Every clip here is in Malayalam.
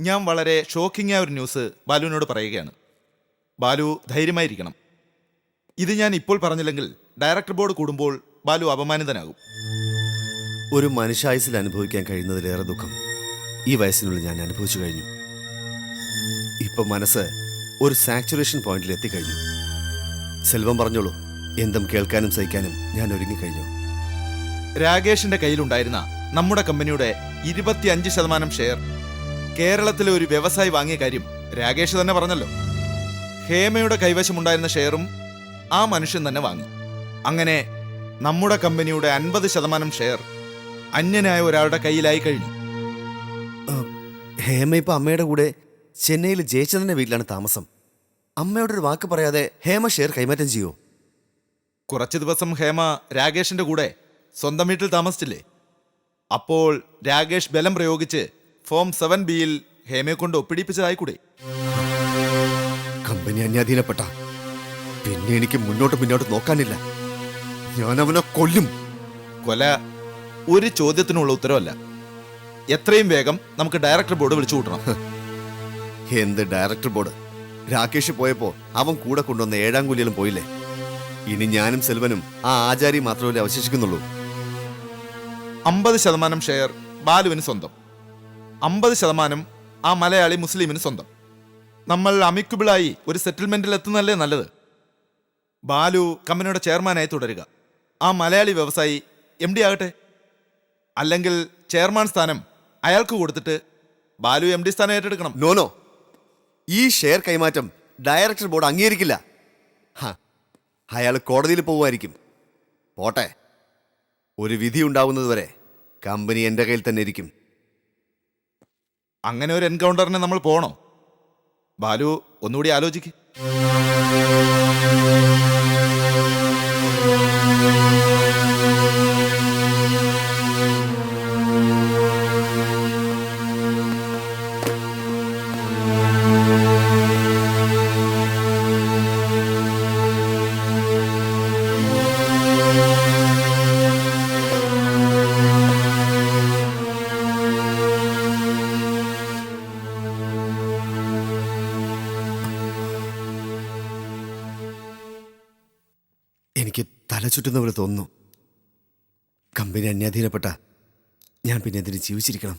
ഞാൻ വളരെ ഷോക്കിംഗ് ആയ ഒരു ന്യൂസ് ബാലുവിനോട് പറയുകയാണ്. ബാലു ധൈര്യമായിരിക്കണം. ഇത് ഞാൻ ഇപ്പോൾ പറഞ്ഞില്ലെങ്കിൽ ഡയറക്ടർ ബോർഡ് കൂടുമ്പോൾ ബാലു അപമാനിതനാകും. ഒരു മനുഷ്യായുസിൽ അനുഭവിക്കാൻ കഴിയുന്നതിലേറെ ദുഃഖം ഈ വയസ്സിനുള്ളിൽ ഞാൻ അനുഭവിച്ചു കഴിഞ്ഞു. ഇപ്പൊ മനസ്സ് ഒരു സാച്ചുറേഷൻ പോയിന്റിൽ എത്തിക്കഴിഞ്ഞു. സെൽവം പറഞ്ഞോളൂ, എന്തും കേൾക്കാനും സഹിക്കാനും ഞാൻ ഒരുങ്ങിക്കഴിഞ്ഞു. രാകേഷിന്റെ കയ്യിലുണ്ടായിരുന്ന നമ്മുടെ കമ്പനിയുടെ 25% ഷെയർ കേരളത്തിലെ ഒരു വ്യവസായി വാങ്ങിയ കാര്യം രാകേഷ് തന്നെ പറഞ്ഞല്ലോ. ഹേമയുടെ കൈവശമുണ്ടായിരുന്ന ഷെയറും ആ മനുഷ്യൻ തന്നെ വാങ്ങി. അങ്ങനെ നമ്മുടെ കമ്പനിയുടെ 50% ഷെയർ അന്യനായ ഒരാളുടെ കയ്യിലായി കഴിഞ്ഞു. ഹേമ ഇപ്പൊ അമ്മയുടെ കൂടെ ചെന്നൈയിൽ ജയചന്ദ്രന്റെ വീട്ടിലാണ് താമസം. അമ്മയോടൊരു വാക്ക് പറയാതെ ഹേമ ഷെയർ കൈമാറ്റം ചെയ്യോ? കുറച്ചു ദിവസം ഹേമ രാകേഷിന്റെ കൂടെ സ്വന്തം വീട്ടിൽ താമസിച്ചില്ലേ? അപ്പോൾ രാകേഷ് ബലം പ്രയോഗിച്ച് ഫോം 7B ഹേമയെ കൊണ്ട് ഒപ്പിടിപ്പിച്ചതായിക്കൂടെ? കമ്പനി അന്യാധീനപ്പെട്ട പിന്നെ എനിക്ക് മുന്നോട്ട് നോക്കാനില്ല. ഞാൻ അവനെ കൊല്ലും. കൊല ഒരു ചോദ്യത്തിനുള്ള ഉത്തരവല്ല. എത്രയും വേഗം നമുക്ക് ഡയറക്ടർ ബോർഡ് വിളിച്ചു കൂട്ടണം. എന്ത് ഡയറക്ടർ ബോർഡ്? രാകേഷ് പോയപ്പോ അവൻ കൂടെ കൊണ്ടുവന്ന 7-ാം കൂലിയിലും പോയില്ലേ? ഇനി ഞാനും സെൽവനും ആ ആചാരി മാത്രമല്ലേ അവശേഷിക്കുന്നുള്ളൂ. 50% ഷെയർ ബാലുവിന് സ്വന്തം, 50% ആ മലയാളി മുസ്ലിമിന് സ്വന്തം. നമ്മൾ അമിക്കബിളായി ഒരു സെറ്റിൽമെന്റിൽ എത്തുന്നതല്ലേ നല്ലത്. ബാലു കമ്പനിയുടെ ചെയർമാനായി തുടരുക. ആ മലയാളി വ്യവസായി MD ആകട്ടെ. അല്ലെങ്കിൽ ചെയർമാൻ സ്ഥാനം അയാൾക്ക് കൊടുത്തിട്ട് ബാലു MD സ്ഥാനം ഏറ്റെടുക്കണം. നോനോ, ഈ ഷെയർ കൈമാറ്റം ഡയറക്ടർ ബോർഡ് അംഗീകരിക്കില്ല. അയാൾ കോടതിയിൽ പോവുമായിരിക്കും. പോട്ടെ, ഒരു വിധി ഉണ്ടാവുന്നതുവരെ കമ്പനി എൻ്റെ കയ്യിൽ തന്നെ ഇരിക്കും. അങ്ങനെ ഒരു എൻകൗണ്ടറിന് നമ്മൾ പോണോ? ബാലു ഒന്നുകൂടി ആലോചിക്ക്. എനിക്ക് തല ചുറ്റുന്ന പോലെ തോന്നുന്നു. കമ്പനി അന്യാധീനപ്പെട്ട ഞാൻ പിന്നെ എന്തിന് ജീവിച്ചിരിക്കണം?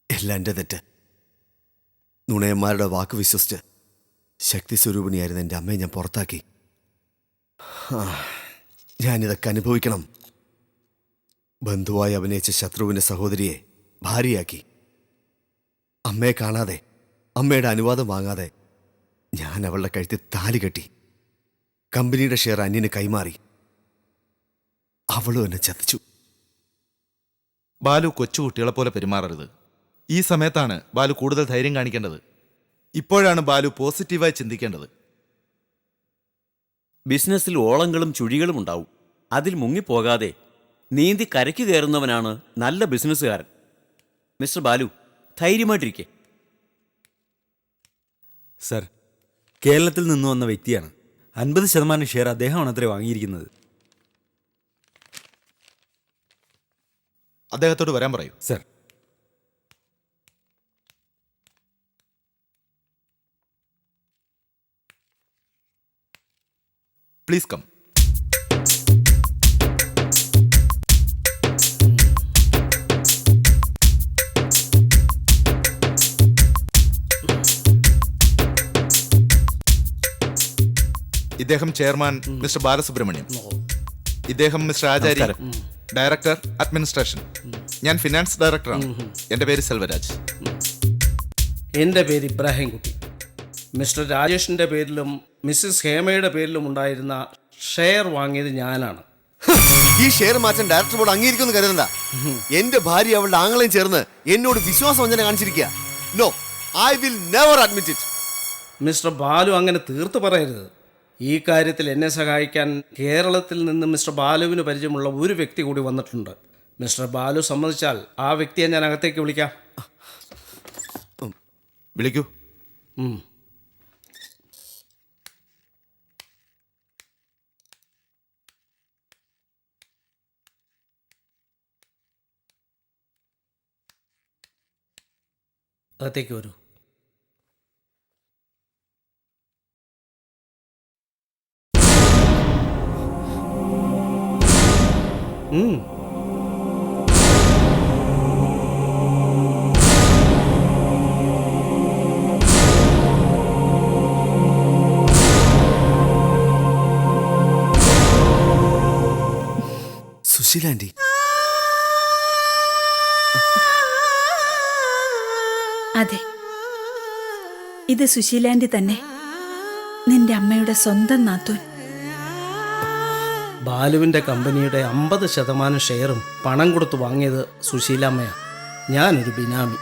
എല്ലാം എൻ്റെ തെറ്റ്. നുണയന്മാരുടെ വാക്ക് വിശ്വസിച്ച് ശക്തി സ്വരൂപിണിയായിരുന്ന എൻ്റെ അമ്മയെ ഞാൻ പുറത്താക്കി. ഞാനിതൊക്കെ അനുഭവിക്കണം. ബന്ധുവായി അഭിനയിച്ച ശത്രുവിൻ്റെ സഹോദരിയെ ഭാര്യയാക്കി. അമ്മയെ കാണാതെ, അമ്മയുടെ അനുവാദം വാങ്ങാതെ ഞാൻ അവളുടെ കഴുത്തിൽ താലി കെട്ടി. കമ്പനിയുടെ ഷെയർ അന്യന് കൈമാറി. അവളും എന്നെ ചതിച്ചു. ബാലു കൊച്ചുകുട്ടികളെ പോലെ പെരുമാറരുത്. ഈ സമയത്താണ് ബാലു കൂടുതൽ ധൈര്യം കാണിക്കേണ്ടത്. ഇപ്പോഴാണ് ബാലു പോസിറ്റീവായി ചിന്തിക്കേണ്ടത്. ബിസിനസ്സിൽ ഓളങ്ങളും ചുഴികളും ഉണ്ടാവും. അതിൽ മുങ്ങിപ്പോകാതെ നീന്തി കരയ്ക്ക് കയറുന്നവനാണ് നല്ല ബിസിനസ്സുകാരൻ. മിസ്റ്റർ ബാലു, ധൈര്യമായിട്ടിരിക്കെ. സർ, കേരളത്തിൽ നിന്ന് വന്ന വ്യക്തിയാണ്. 50% ഷെയർ അദ്ദേഹമാണ് അത്രേ വാങ്ങിയിരിക്കുന്നത്. അദ്ദേഹത്തോട് വരാൻ പറയൂ. Sir, please come. ഇദ്ദേഹം ചെയർമാൻ മിസ്റ്റർ ബാലസുബ്രഹ്മണ്യം. ഇദ്ദേഹം മിസ്റ്റർ ആചാരി, ഡയറക്ടർ അഡ്മിനിസ്ട്രേഷൻ. ഞാൻ ഫിനാൻസ് ഡയറക്ടറാണ്. എൻ്റെ പേര് സെൽവരാജ്. എൻ്റെ പേര് ഇബ്രാഹിം കുട്ടി. മിസ്റ്റർ രാജേഷിൻ്റെ പേരിലും മിസ്സിസ് ഹേമയുടെ പേരിലും ഉണ്ടായിരുന്ന ഷെയർ വാങ്ങിയത് ഞാനാണ്. ഈ ഷെയർ മാറ്റാൻ ഡയറക്ടർ ബോർഡ് അംഗീകരിക്കുമെന്ന് കരുതണ്ട. എന്റെ ഭാര്യ അവളുടെ ആങ്ങളെയും ചേർന്ന് എന്നോട് വിശ്വാസവഞ്ചന കാണിച്ചിരിക്കുക. No, I will never admit it. Mister Balu അങ്ങനെ തീർത്ത് പറയരുത്. ഈ കാര്യത്തിൽ എന്നെ സഹായിക്കാൻ കേരളത്തിൽ നിന്ന് മിസ്റ്റർ ബാലുവിന് പരിചയമുള്ള ഒരു വ്യക്തി കൂടി വന്നിട്ടുണ്ട്. മിസ്റ്റർ ബാലു സമ്മതിച്ചാൽ ആ വ്യക്തിയെ ഞാൻ അകത്തേക്ക് വിളിക്കാം. വിളിക്കൂ. അകത്തേക്ക് വരൂ. ഉം. സുശീല ആന്റി, അതെ, ഇത് സുശീലാന്റി തന്നെ, നിന്റെ അമ്മയുടെ സ്വന്തം നാത്തൂൻ. ബാലുവിൻ്റെ കമ്പനിയുടെ 50% ഷെയറും പണം കൊടുത്ത് വാങ്ങിയത് സുശീലാമ്മയാണ്. ഞാനൊരു ബിനാമി.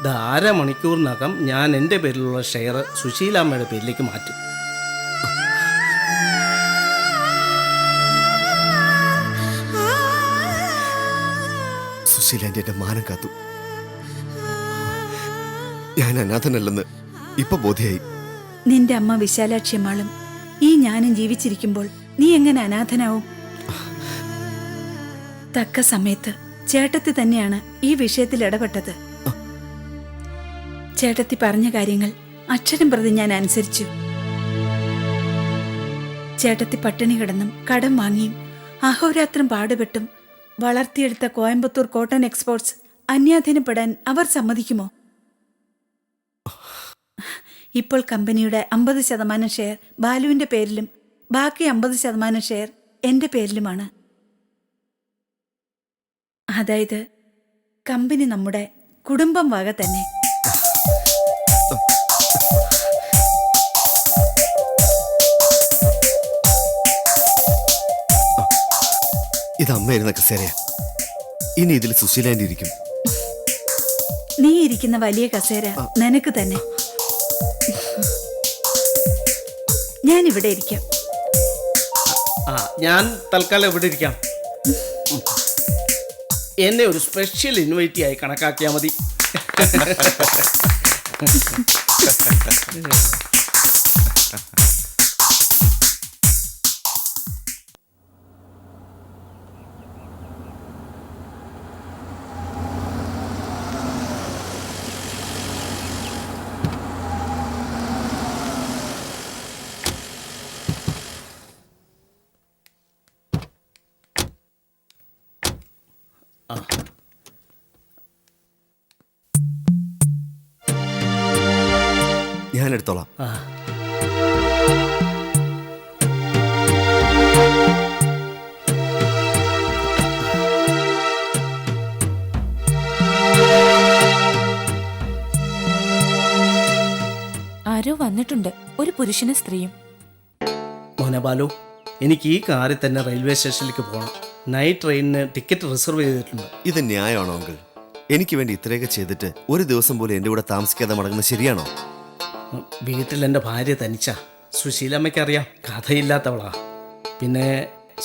ഇത് 1/2 മണിക്കൂറിനകം ഞാൻ എൻ്റെ പേരിലുള്ള ഷെയർ സുശീലാമ്മയുടെ പേരിലേക്ക് മാറ്റും. സുശീല ആന്റി എന്റെ മാനം കാത്തു. ഞാൻ അനാഥനല്ലെന്ന് ഇപ്പൊ ബോധ്യായി. നിന്റെ അമ്മ വിശാലാക്ഷിയമ്മാളും ഈ ഞാനും ജീവിച്ചിരിക്കുമ്പോൾ നീ എങ്ങനെ അനാഥനാവും? തക്ക സമയത്ത് ചേട്ടത്തി തന്നെയാണ് ഈ വിഷയത്തിൽ ഇടപെട്ടത്. ചേട്ടത്തി പറഞ്ഞ കാര്യങ്ങൾ അക്ഷരം പ്രതി ഞാൻ അനുസരിച്ചു. ചേട്ടത്തി പട്ടിണി കിടന്നും കടം വാങ്ങിയും അഹോരാത്രം പാടുപെട്ടും വളർത്തിയെടുത്ത കോയമ്പത്തൂർ കോട്ടൺ എക്സ്പോർട്സ് അന്യാധീനപ്പെടാൻ അവർ സമ്മതിക്കുമോ? ഇപ്പോൾ കമ്പനിയുടെ 50% ഷെയർ ബാലുവിന്റെ പേരിലും ബാക്കി 50% ഷെയർ എന്റെ പേരിലുമാണ്. അതായത് കമ്പനി നമ്മുടെ കുടുംബം വക തന്നെ. ഇത് അമ്മയായിരുന്ന കസേരയാ. ഇനി ഇതിൽ സുശീല ആന്റി ഇരിക്കും. നീ ഇരിക്കുന്ന വലിയ കസേര നിനക്ക് തന്നെ. ഞാൻ ഇവിടെ ഇരിക്കാം. ഞാൻ തൽക്കാലം ഇവിടെ ഇരിക്കാം. എന്നെ ഒരു സ്പെഷ്യൽ ഇൻവൈറ്റി ആയി കണക്കാക്കിയാൽ മതി. ഞാൻ എടുത്തോളാം. ആരോ വന്നിട്ടുണ്ട്, ഒരു പുരുഷനും സ്ത്രീയും. മോനെ ബാലു, എനിക്ക് ഈ കാറിൽ തന്നെ റെയിൽവേ സ്റ്റേഷനിലേക്ക് പോകണം. നൈറ്റ് ട്രെയിനിന് ടിക്കറ്റ് റിസർവ് ചെയ്തിട്ടുണ്ട്. ഇത് ന്യായമാണോ അങ്കിൾ? എനിക്ക് വേണ്ടി ഇത്രയൊക്കെ ചെയ്തിട്ട് ഒരു ദിവസം പോലും എൻ്റെ കൂടെ താമസിക്കാതെ മടങ്ങുന്നത് ശരിയാണോ? വീട്ടിൽ എൻ്റെ ഭാര്യ തനിച്ച. സുശീലാമ്മയ്ക്കറിയാം, കഥയില്ലാത്തവളാ. പിന്നെ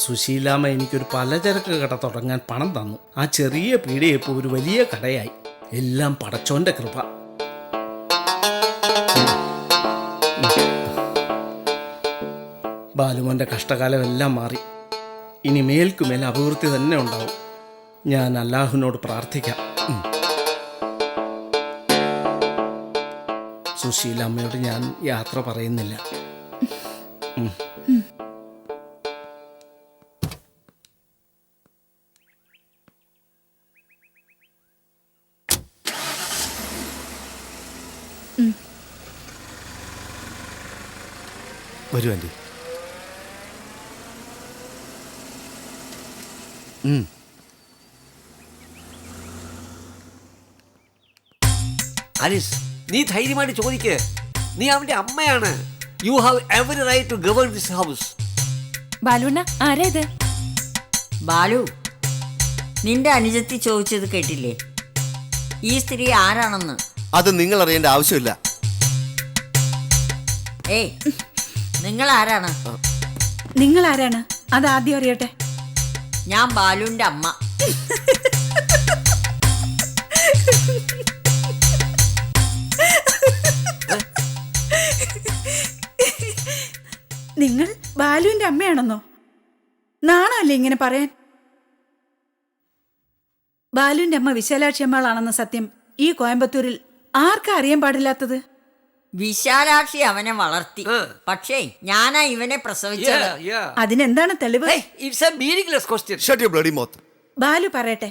സുശീലാമ്മ എനിക്കൊരു പലചരക്ക് കട തുടങ്ങാൻ പണം തന്നു. ആ ചെറിയ പീടികയിപ്പോൾ ഒരു വലിയ കടയായി. എല്ലാം പടച്ചോന്റെ കൃപ. ബാലുമോൻ്റെ കഷ്ടകാലം എല്ലാം മാറി. ഇനി മേൽക്കുമേൽ അഭിവൃദ്ധി തന്നെ ഉണ്ടാവും. ഞാൻ അല്ലാഹുവിനോട് പ്രാർത്ഥിക്കാം. സുശീലാമ്മയോട് ഞാൻ യാത്ര പറയുന്നില്ല. വരൂ ആന്റി. അലിസ്, നീ ധൈര്യമായിട്ട് ചോദിക്ക്. നീ അവന്റെ അമ്മയാണ്. You have every right to govern this house. Balunna, ആരാ ഇത്? ബാലു, നിന്റെ അനുജത്തി ചോദിച്ചത് കേട്ടില്ലേ? ഈ സ്ത്രീ ആരാണെന്ന്. അത് നിങ്ങൾ അറിയേണ്ട ആവശ്യമില്ല. ഏയ്, നിങ്ങൾ ആരാണ്? നിങ്ങൾ ആരാണ്? അത് ആദ്യം അറിയട്ടെ. ഞാൻ ബാലുവിന്റെ അമ്മ. നിങ്ങൾ ബാലുവിന്റെ അമ്മയാണെന്നോ? നാണല്ലേ ഇങ്ങനെ പറയാൻ? ബാലുവിന്റെ അമ്മ വിശാലാക്ഷി അമ്മാളാണെന്ന സത്യം ഈ കോയമ്പത്തൂരിൽ ആർക്കാ അറിയാൻ പാടില്ലാത്തത്? വിശാലാക്ഷി അവനെ വളർത്തി. പക്ഷേ ഞാനാ ഇവനെ പ്രസവിച്ചത്. അതിനെന്താണ് തെളിവ്? It's a meaningless question. Shut your bloody mouth. Balu പറയട്ടെ,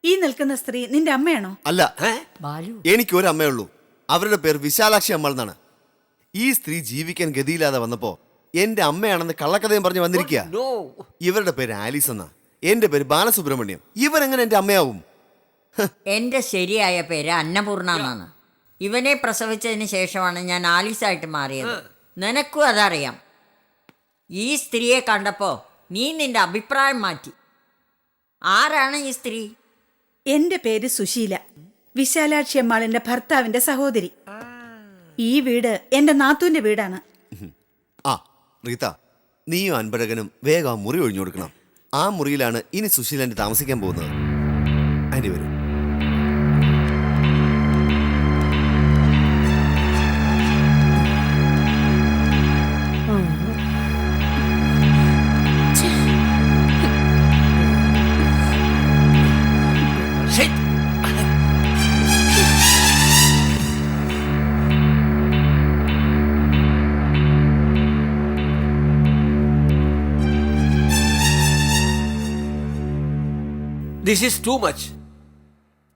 ഈ നിൽക്കുന്ന സ്ത്രീ നിന്റെ അമ്മയാണോ? അല്ല, ബാലു, എനിക്ക് ഒരു അമ്മയുള്ളൂ. അവരുടെ പേര് വിശാലാക്ഷി അമ്മ എന്നാണ്. ഈ സ്ത്രീ ജീവിക്കാൻ ഗതിയില്ലാതെ വന്നപ്പോ എന്റെ അമ്മയാണെന്ന് കള്ളക്കഥയും പറഞ്ഞ് വന്നിരിക്കുക. നോ. ഇവരുടെ പേര് ആലീസ് എന്നാ, എന്റെ പേര് ബാലസുബ്രഹ്മണ്യം. ഇവരെങ്ങനെ എന്റെ അമ്മയാവും? എന്റെ ശരിയായ പേര് അന്നപൂർണ എന്നാണ്. ഇവനെ പ്രസവിച്ചതിന് ശേഷമാണ് ഞാൻ ആലീസായിട്ട് മാറിയത്. നിനക്കും അതറിയാം. ഈ സ്ത്രീയെ കണ്ടപ്പോ നീ നിന്റെ അഭിപ്രായം മാറ്റി. ആരാണ് ഈ സ്ത്രീ? എന്റെ പേര് സുശീല, വിശാലാക്ഷി അമ്മാളിന്റെ ഭർത്താവിന്റെ സഹോദരി. ഈ വീട് എന്റെ നാത്തൂന്റെ വീടാണ്. ആ റീത്ത, നീയും അൻപഴകനും വേഗം ആ മുറി ഒഴിഞ്ഞു കൊടുക്കണം. ആ മുറിയിലാണ് ഇനി സുശീലന്റെ താമസിക്കാൻ പോകുന്നത്. ആന്റി വരും. This is too much.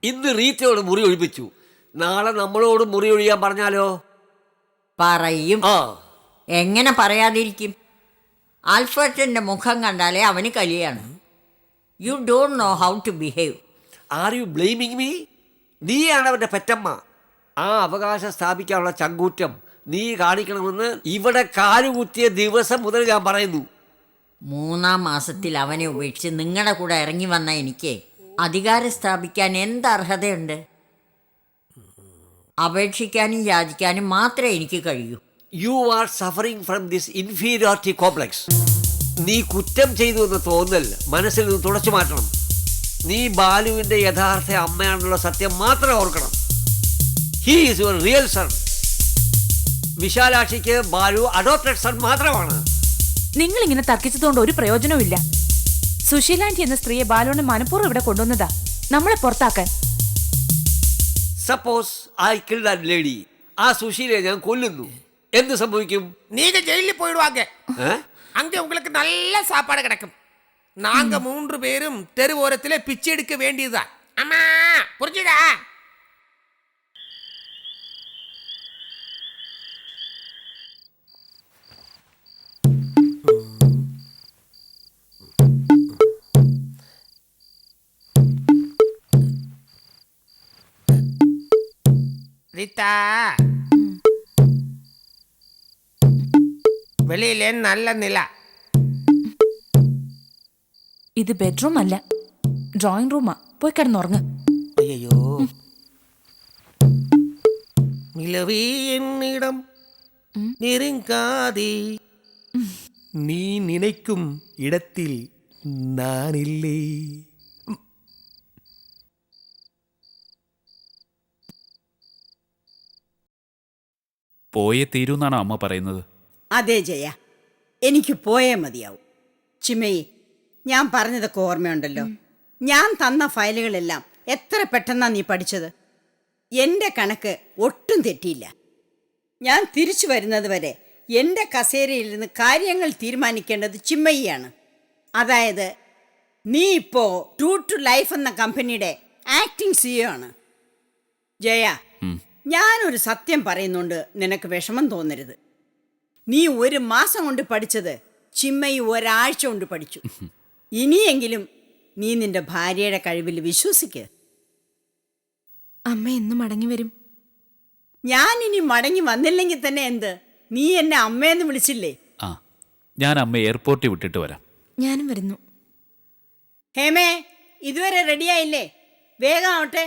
ഇന്ന് റീത്തയോട് മുറി ഒഴിപ്പിച്ചു, നാളെ നമ്മളോട് മുറി ഒഴിയാൻ പറഞ്ഞാലോ? പറയും. ആ, എങ്ങനെ പറയാതിരിക്കും? ആൽഫർട്ടിന്റെ മുഖം കണ്ടാലേ അവന് കലിയാണ്. You don't know how to behave. Are you blaming me? നീയാണ് അവന്റെ പെറ്റമ്മ. ആ അവകാശം സ്ഥാപിക്കാനുള്ള ചങ്കൂറ്റം നീ കാണിക്കണമെന്ന് ഇവിടെ കാലുകുത്തിയ ദിവസം മുതൽ ഞാൻ പറയുന്നു. 3-ാം മാസത്തിൽ അവനെ ഉപേക്ഷിച്ച് നിങ്ങളുടെ കൂടെ ഇറങ്ങി വന്ന എനിക്ക് അധികാരം സ്ഥാപിക്കാൻ എന്ത് അർഹതയുണ്ട്? അപേക്ഷിക്കാനും യാചിക്കാനും മാത്രമേ എനിക്ക് കഴിയൂ. You are suffering from this inferiority complex. നീ കുറ്റം ചെയ്തു എന്ന് തോന്നൽ മനസ്സിൽ നിന്ന് തുടച്ചു മാറ്റണം. നീ ബാലുവിന്റെ യഥാർത്ഥ അമ്മയാണെന്നുള്ള സത്യം മാത്രം ഓർക്കണം. He is your real son. വിശാലാക്ഷിക്ക് ബാലു അഡോപ്റ്റഡ് സൺ മാത്രമാണ്. നിങ്ങൾ ഇങ്ങനെ തർക്കിച്ചതുകൊണ്ട് ഒരു പ്രയോജനവും ഇല്ല. സുശീലാന്റി എന്ന സ്ത്രീയെ ബാലുവിനെ മനഃപൂർവ്വം ഇവിടെ കൊണ്ടുവന്നതാ, നമ്മളെ പുറത്താക്കാൻ. Suppose I kill that lady. ആ സുശീലയെ ഞാൻ കൊല്ലുന്നു, എന്ത് സംഭവിക്കും? நீங்க ஜெயிலுக்கு போயிடுவாங்க. அங்க உங்களுக்கு நல்ல சாப்பாடு கிடைக்கும். நாங்க 3 பேரும் தெருவோரத்திலே பிச்சை எடுக்க வேண்டியதுதான். அம்மா, புரிஞ்சுதா? ரீதா, வெளியிலே நல்ல நிலா. ഇത് ബെഡ്റൂം അല്ല, ഡ്രോയിങ് റൂമാ. പോയി കിടന്നുറങ്ങ്. ஐயோ, நிலவே என்னிடம் நெருங்காதே, நீ நினைக்கும் இடத்தில் நான் இல்லை. പോയേ തീരൂന്നാണ് അമ്മ പറയുന്നത്. അതെ ജയ, എനിക്ക് പോയേ മതിയാവും. ചിമ്മയി, ഞാൻ പറഞ്ഞതൊക്കെ ഓർമ്മയുണ്ടല്ലോ. ഞാൻ തന്ന ഫയലുകളെല്ലാം എത്ര പെട്ടെന്നാ നീ പഠിച്ചത്. എൻ്റെ കണക്ക് ഒട്ടും തെറ്റിയില്ല. ഞാൻ തിരിച്ചു വരുന്നത് വരെ എൻ്റെ കസേരയിൽ നിന്ന് കാര്യങ്ങൾ തീരുമാനിക്കേണ്ടത് ചിമ്മയിയാണ്. അതായത് നീ ഇപ്പോൾ ട്രൂ ടു ലൈഫ് എന്ന കമ്പനിയുടെ ആക്ടിംഗ് CEO ആണ്. ജയ, ഞാനൊരു സത്യം പറയുന്നുണ്ട്, നിനക്ക് വിഷമം തോന്നരുത്. നീ 1 മാസം കൊണ്ട് പഠിച്ചത് ചിമ്മയി 1 ആഴ്ച കൊണ്ട് പഠിച്ചു. ഇനിയെങ്കിലും നീ നിന്റെ ഭാര്യയുടെ കഴിവിൽ വിശ്വസിക്ക്. അമ്മ എന്നും മടങ്ങി വരും. ഞാൻ ഇനി മടങ്ങി വന്നില്ലെങ്കിൽ തന്നെ എന്ത്, നീ എന്നെ അമ്മയെന്ന് വിളിച്ചില്ലേ? ആ, ഞാൻ അമ്മ എയർപോർട്ടിൽ വിട്ടിട്ട് വരാം. ഞാനും വരുന്നു. ഹേമേ, ഇതുവരെ റെഡിയായില്ലേ? വേഗം ആവട്ടെ.